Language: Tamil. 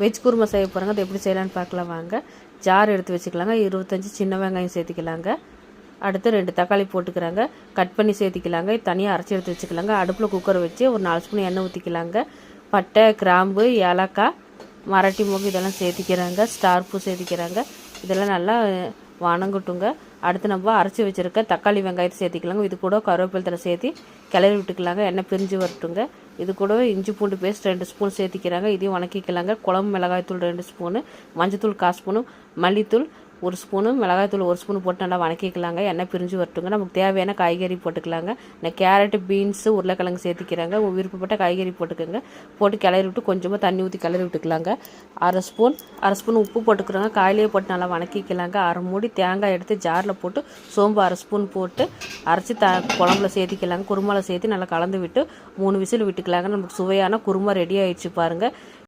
வெஜ் குருமா செய்ய போகிறாங்க. அது எப்படி செய்யலான்னு பார்க்கலாம் வாங்க. ஜார் எடுத்து வச்சுக்கலாங்க. 25 சின்ன வெங்காயம் சேர்த்துக்கலாங்க. அடுத்து 2 தக்காளி போட்டுக்கிறாங்க. கட் பண்ணி சேர்த்திக்கலாங்க. தனியாக அரைச்சி எடுத்து வச்சுக்கலாங்க. அடுப்பில் குக்கரை வச்சு ஒரு 4 ஸ்பூன் எண்ணெய் ஊற்றிக்கலாங்க. பட்டை, கிராம்பு, ஏலக்காய், மராட்டி மூக்கு இதெல்லாம் சேர்த்திக்கிறாங்க. ஸ்டார் பூ சேர்த்திக்கிறாங்க. இதெல்லாம் நல்லா வணங்கட்டுங்க. அடுத்து நம்ம அரைச்சி வச்சுருக்க தக்காளி வெங்காயத்தை சேர்த்திக்கலாங்க. இது கூட கருவேப்பிலை தலை சேர்த்து கிளறி விட்டுக்கலாங்க. எண்ணெய் பிரிஞ்சு வரட்டுங்க. இது கூடவே இஞ்சி பூண்டு பேஸ்ட் 2 ஸ்பூன் சேர்த்திக்கிறாங்க. இதையும் வணக்கிக்கலாங்க. குழம்பு மிளகாய்த்தூள் 2 ஸ்பூனு, மஞ்சத்தூள் 1/4 ஸ்பூனு, மல்லித்தூள் 1 ஸ்பூனு, மிளகாய்த்தூள் 1 ஸ்பூன் போட்டு நல்லா வணக்கிக்கலாங்க. எண்ணெய் பிரிஞ்சு வரட்டுங்க. நமக்கு தேவையான காய்கறி போட்டுக்கலாங்க. நான் கேரட்டு, பீன்ஸு, உருளைக்கிழங்கு சேர்த்திக்கிறாங்க. விருப்பப்பட்ட காய்கறி போட்டுக்கோங்க. போட்டு கிளறி விட்டு கொஞ்சமாக தண்ணி ஊற்றி கிளறி விட்டுக்கலாங்க. அரை ஸ்பூன் உப்பு போட்டுக்கிறாங்க. காயிலே போட்டு நல்லா வணக்கிக்கலாங்க. அரை மூடி தேங்காய் எடுத்து ஜாரில் போட்டு சோம்பு 1/2 ஸ்பூன் போட்டு அரைச்சி குழம்புல சேர்த்திக்கலாங்க. குருமாவில் சேர்த்து நல்லா கலந்து விட்டு 3 விசில் விட்டுக்கலாங்க. நமக்கு சுவையான குருமா ரெடி ஆகிடுச்சு பாருங்கள்.